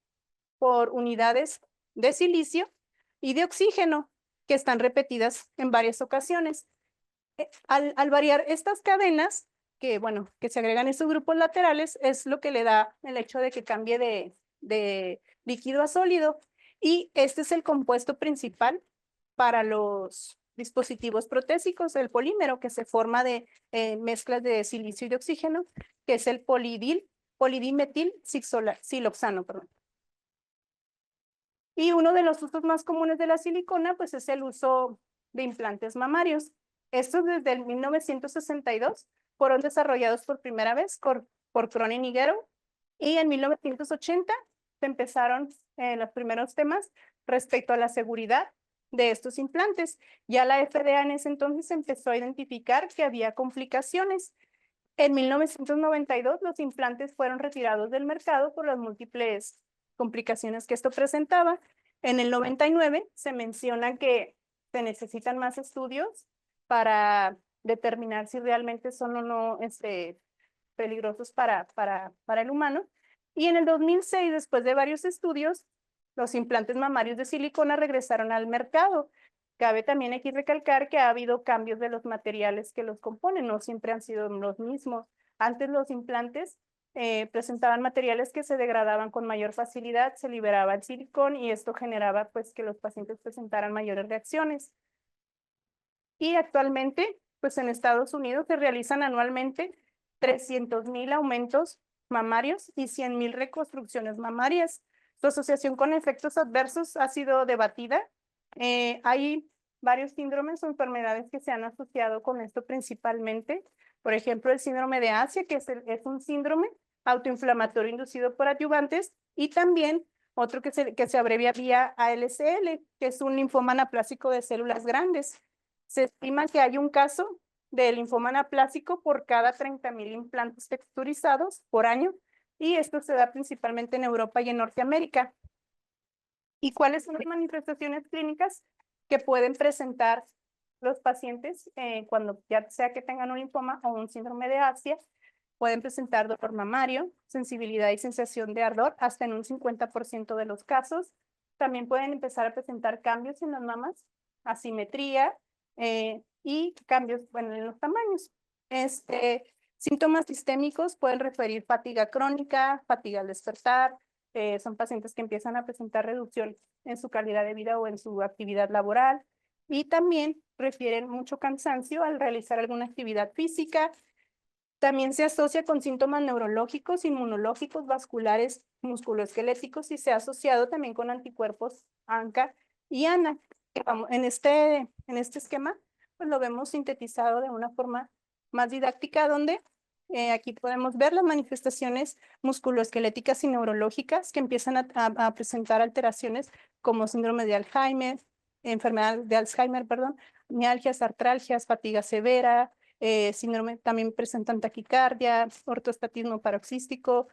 por unidades de silicio y de oxígeno que están repetidas en varias ocasiones. Al variar estas cadenas, que bueno, que se agregan en sus grupos laterales, es lo que le da el hecho de que cambie de líquido a sólido. Y este es el compuesto principal para los dispositivos protésicos, el polímero que se forma de mezclas de silicio y de oxígeno, que es el polidimetil siloxano, perdón. Y uno de los usos más comunes de la silicona, pues es el uso de implantes mamarios. Estos desde el 1962 fueron desarrollados por primera vez por Cronin y Guerrero, y en 1980 se empezaron los primeros temas respecto a la seguridad de estos implantes. Ya la FDA en ese entonces empezó a identificar que había complicaciones. En 1992 los implantes fueron retirados del mercado por las múltiples complicaciones que esto presentaba. En el 99 se menciona que se necesitan más estudios para determinar si realmente son o no peligrosos para el humano. Y en el 2006, después de varios estudios, los implantes mamarios de silicona regresaron al mercado. Cabe también aquí recalcar que ha habido cambios de los materiales que los componen, no siempre han sido los mismos. Antes los implantes presentaban materiales que se degradaban con mayor facilidad, se liberaba el silicón y esto generaba pues que los pacientes presentaran mayores reacciones. Y actualmente, pues en Estados Unidos se realizan anualmente 300,000 aumentos mamarios y 100,000 reconstrucciones mamarias. Su asociación con efectos adversos ha sido debatida. Hay varios síndromes o enfermedades que se han asociado con esto principalmente. Por ejemplo, el síndrome de Asia, que es un síndrome autoinflamatorio inducido por adyuvantes, y también otro que se abrevia vía ALCL, que es un linfoma anaplásico de células grandes. Se estima que hay un caso de linfoma anaplásico por cada 30,000 implantes texturizados por año, y esto se da principalmente en Europa y en Norteamérica. ¿Y cuáles son las manifestaciones clínicas que pueden presentar los pacientes cuando ya sea que tengan un linfoma o un síndrome de Asia? Pueden presentar dolor mamario, sensibilidad y sensación de ardor hasta en un 50% de los casos. También pueden empezar a presentar cambios en las mamas, asimetría y cambios en los tamaños. Síntomas sistémicos pueden referir fatiga crónica, fatiga al despertar. Son pacientes que empiezan a presentar reducción en su calidad de vida o en su actividad laboral. y también refieren mucho cansancio al realizar alguna actividad física. También se asocia con síntomas neurológicos, inmunológicos, vasculares, musculoesqueléticos y se ha asociado también con anticuerpos ANCA y ANA. En este esquema, pues lo vemos sintetizado de una forma más didáctica, donde aquí podemos ver las manifestaciones musculoesqueléticas y neurológicas que empiezan a presentar alteraciones como síndrome de Alzheimer, enfermedad de Alzheimer, perdón, mialgias, artralgias, fatiga severa, síndrome, también presentan taquicardia, ortostatismo paroxístico,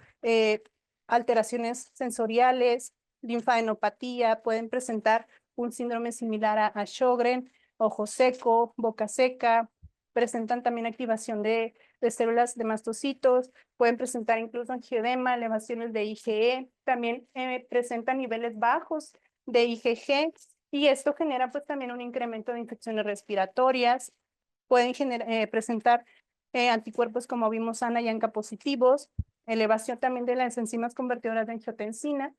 alteraciones sensoriales, linfadenopatía, pueden presentar un síndrome similar a Sjögren, ojo seco, boca seca, presentan también activación de células de mastocitos, pueden presentar incluso angioedema, elevaciones de IgE, también presentan niveles bajos de IgG, y esto genera pues también un incremento de infecciones respiratorias, pueden presentar anticuerpos como vimos ANA y ANCA positivos, elevación también de las enzimas convertidoras de angiotensina,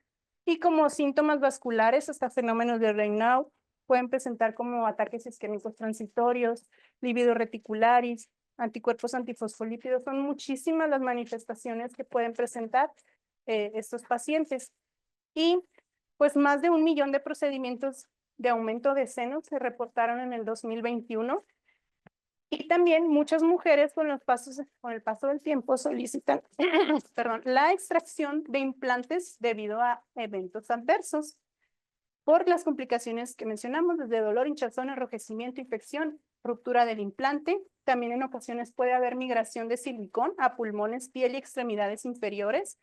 y como síntomas vasculares hasta fenómenos de Raynaud, pueden presentar como ataques isquémicos transitorios, lívido reticularis, anticuerpos antifosfolípidos. Son muchísimas las manifestaciones que pueden presentar estos pacientes. Y pues más de 1 millón de procedimientos de aumento de senos se reportaron en el 2021. Y también muchas mujeres con el paso del tiempo solicitan perdón, la extracción de implantes debido a eventos adversos por las complicaciones que mencionamos, desde dolor, hinchazón, enrojecimiento, infección, ruptura del implante. También en ocasiones puede haber migración de silicón a pulmones, piel y extremidades inferiores,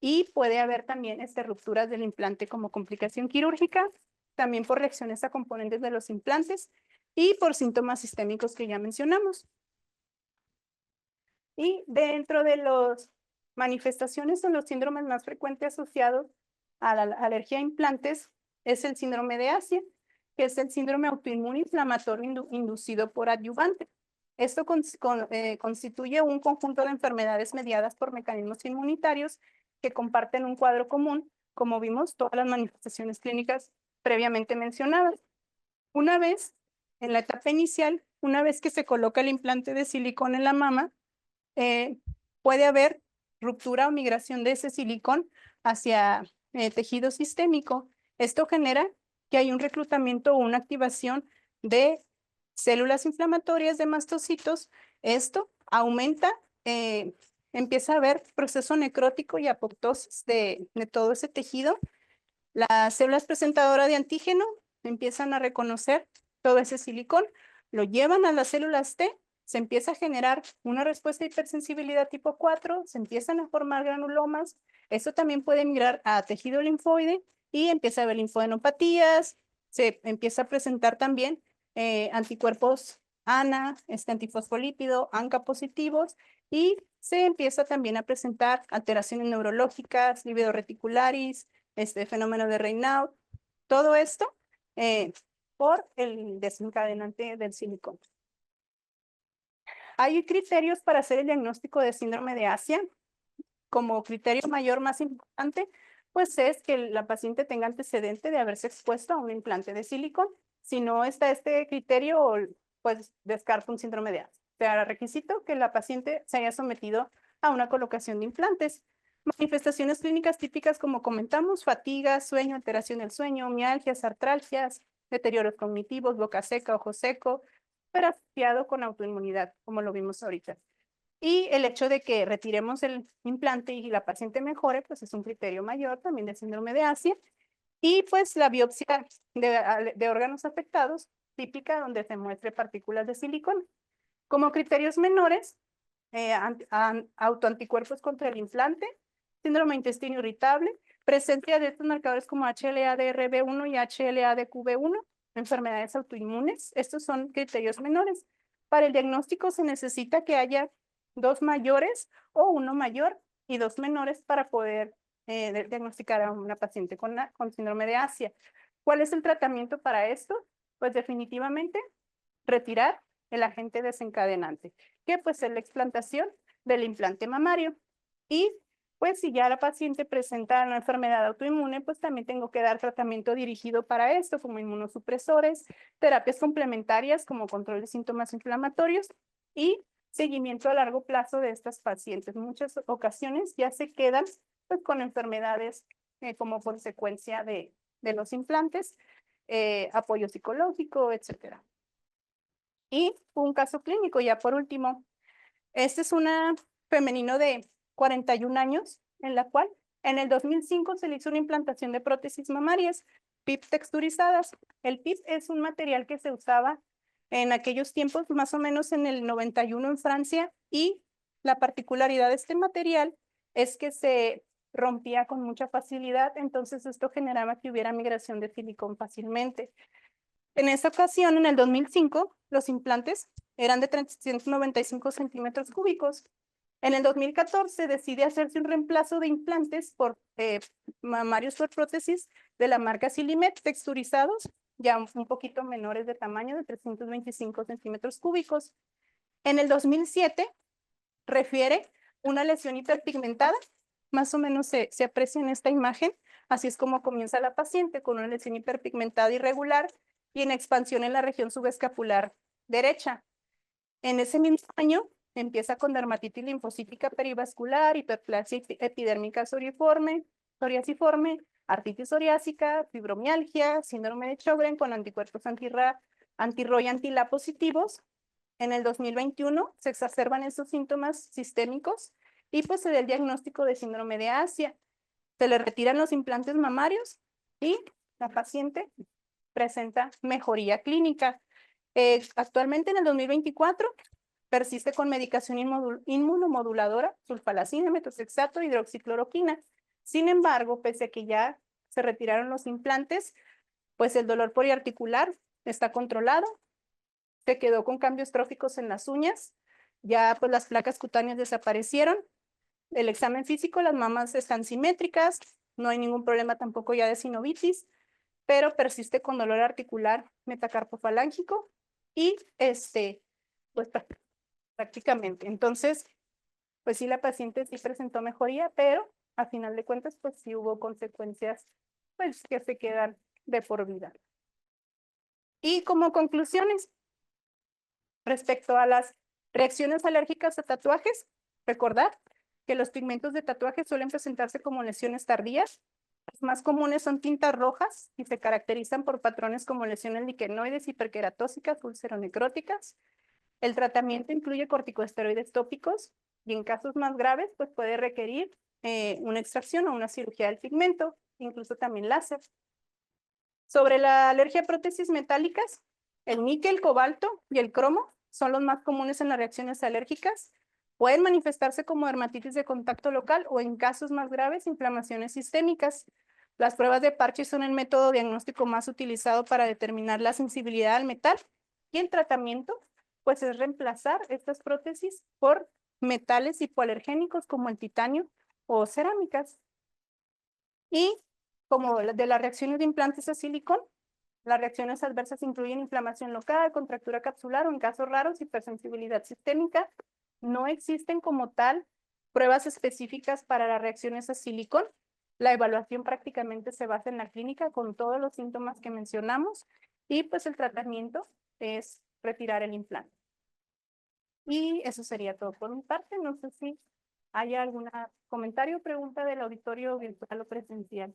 y puede haber también rupturas del implante como complicación quirúrgica, también por reacciones a componentes de los implantes y por síntomas sistémicos que ya mencionamos. Y dentro de las manifestaciones son los síndromes más frecuentes asociados a la alergia a implantes, es el síndrome de Asia, que es el síndrome autoinmune inflamatorio inducido por adyuvante. Esto constituye un conjunto de enfermedades mediadas por mecanismos inmunitarios que comparten un cuadro común, como vimos, todas las manifestaciones clínicas previamente mencionadas. Una vez, en la etapa inicial, una vez que se coloca el implante de silicón en la mama, puede haber ruptura o migración de ese silicón hacia tejido sistémico. Esto genera que hay un reclutamiento o una activación de células inflamatorias de mastocitos. Esto aumenta, empieza a haber proceso necrótico y apoptosis de todo ese tejido. Las células presentadoras de antígeno empiezan a reconocer todo ese silicón, lo llevan a las células T, se empieza a generar una respuesta de hipersensibilidad tipo 4, se empiezan a formar granulomas. Esto también puede migrar a tejido linfoide y empieza a haber linfadenopatías, se empieza a presentar también anticuerpos ANA, antifosfolípido, ANCA positivos, y se empieza también a presentar alteraciones neurológicas, lívido reticularis, fenómeno de Raynaud, todo esto por el desencadenante del silicón. Hay criterios para hacer el diagnóstico de síndrome de Asia. Como criterio mayor más importante, pues es que la paciente tenga antecedente de haberse expuesto a un implante de silicón. Si no está este criterio, pues descarta un síndrome de Asia. O sea, requisito que la paciente se haya sometido a una colocación de implantes. Manifestaciones clínicas típicas, como comentamos: fatiga, sueño, alteración del sueño, mialgias, artralgias, deterioros cognitivos, boca seca, ojo seco, pero asociado con autoinmunidad, como lo vimos ahorita. Y el hecho de que retiremos el implante y la paciente mejore, pues es un criterio mayor también de síndrome de Asia. Y pues la biopsia de órganos afectados, típica, donde se muestre partículas de silicona. Como criterios menores, autoanticuerpos contra el implante, síndrome de intestino irritable, presencia de estos marcadores como HLA-DR1 y HLA-DQB1, enfermedades autoinmunes. Estos son criterios menores. Para el diagnóstico se necesita que haya 2 mayores o 1 mayor y 2 menores para poder diagnosticar a una paciente con síndrome de Asia. ¿Cuál es el tratamiento para esto? Pues definitivamente retirar el agente desencadenante, que pues es la explantación del implante mamario. Y pues si ya la paciente presenta una enfermedad autoinmune, pues también tengo que dar tratamiento dirigido para esto, como inmunosupresores, terapias complementarias como control de síntomas inflamatorios y seguimiento a largo plazo de estas pacientes. Muchas ocasiones ya se quedan pues, con enfermedades como consecuencia de los implantes, apoyo psicológico, etcétera. Y un caso clínico, ya por último. Este es una femenino de 41 años, en la cual en el 2005 se le hizo una implantación de prótesis mamarias, PIP texturizadas. El PIP es un material que se usaba en aquellos tiempos, más o menos en el 91 en Francia, y la particularidad de este material es que se rompía con mucha facilidad, entonces esto generaba que hubiera migración de silicón fácilmente. En esta ocasión, en el 2005, los implantes eran de 395 centímetros cúbicos. En el 2014 decide hacerse un reemplazo de implantes por mamarios por prótesis de la marca Silimet texturizados, ya un poquito menores de tamaño, de 325 centímetros cúbicos. En el 2007 refiere una lesión hiperpigmentada, más o menos se aprecia en esta imagen, así es como comienza la paciente con una lesión hiperpigmentada irregular y en expansión en la región subescapular derecha. En ese mismo año empieza con dermatitis linfocítica perivascular, hiperplasia epidérmica psoriasiforme, artritis psoriásica, fibromialgia, síndrome de Sjögren con anticuerpos anti-RO y anti-LA positivos. En el 2021 se exacerban estos síntomas sistémicos y pues se da el diagnóstico de síndrome de Asia. Se le retiran los implantes mamarios y la paciente presenta mejoría clínica. Actualmente en el 2024 persiste con medicación inmunomoduladora, sulfalacina, metotrexato, hidroxicloroquina. Sin embargo, pese a que ya se retiraron los implantes, pues el dolor poliarticular está controlado, se quedó con cambios tróficos en las uñas, ya pues las placas cutáneas desaparecieron, el examen físico, las mamas están simétricas, no hay ningún problema tampoco ya de sinovitis, pero persiste con dolor articular metacarpofalángico y pues prácticamente. Entonces, pues sí, la paciente sí presentó mejoría, pero a final de cuentas, pues sí hubo consecuencias pues que se quedan de por vida. Y como conclusiones, respecto a las reacciones alérgicas a tatuajes, recordar que los pigmentos de tatuaje suelen presentarse como lesiones tardías. Las más comunes son tintas rojas y se caracterizan por patrones como lesiones liquenoides, hiperqueratóxicas, ulceronecróticas. El tratamiento incluye corticosteroides tópicos y en casos más graves pues puede requerir una extracción o una cirugía del pigmento, incluso también láser. Sobre la alergia a prótesis metálicas, el níquel, cobalto y el cromo son los más comunes en las reacciones alérgicas. Pueden manifestarse como dermatitis de contacto local o en casos más graves, inflamaciones sistémicas. Las pruebas de Parche son el método diagnóstico más utilizado para determinar la sensibilidad al metal y el tratamiento pues es reemplazar estas prótesis por metales hipoalergénicos como el titanio o cerámicas. Y como de las reacciones de implantes a silicón, las reacciones adversas incluyen inflamación local, contractura capsular o en casos raros hipersensibilidad sistémica. No existen como tal pruebas específicas para las reacciones a silicón. La evaluación prácticamente se basa en la clínica con todos los síntomas que mencionamos y pues el tratamiento es retirar el implante. Y eso sería todo por mi parte. No sé si hay algún comentario o pregunta del auditorio virtual o presencial.